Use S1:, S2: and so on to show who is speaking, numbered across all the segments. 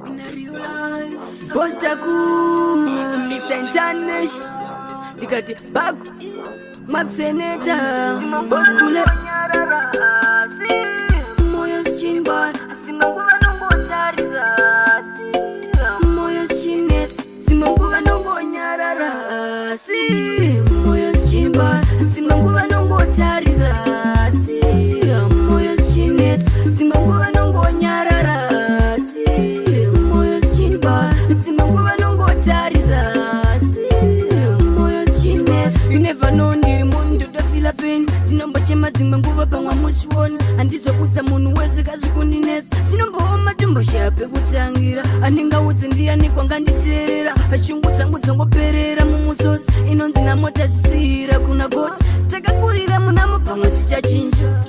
S1: in a real life. Postaku, Mr. International, Nikati Baku, Max Senator, Bokule, Moyos Chinbar, Simakuba Nongo Tariza, Moyos Chinet, Simakuba Nongo Nyarara, Moyos Chinbar, Simakuba Nongo Tariza, Moyos Chinet, Simakuba Nongo Nyarara, Moyos Chinbar, Simakuba Nongo Tariza, Moyos Chinet. You never know ndiri mundu ndafila pain tinombo chema dzimwe nguva pamwe mushiona handizokudza munhu wese kazvikundinetsa zvinombooma tomboshape kutangira andingaudzi ndiani kwanganditserera shungu dzangu dzongoperera mumusodzi inonzi namota zvisiyira kuna god takakurira munamo pamwe zvichachinja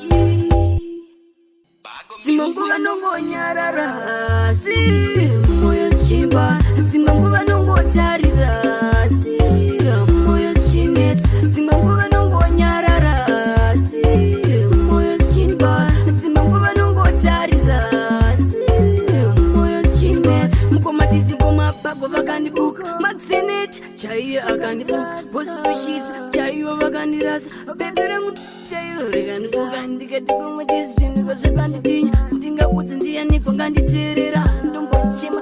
S1: dzimwe nguva nongonyarara moyo zichimba dzimwe nguva nongotarisa moyo zichinetsa dzimwe nguva nongonyarara moyo zichimba dzimwe nguva nongotarisa moyo zichinetsa mukomatizipo mabago vakandibuka maxenet chaiye akandibuka bosushisa chaiwo vakandirasa beberangu chairo rekandibuka ndikati kumwe tisi zvinhu zvakanditinya ndingaudzi ndiani kwanganditerera ndombochema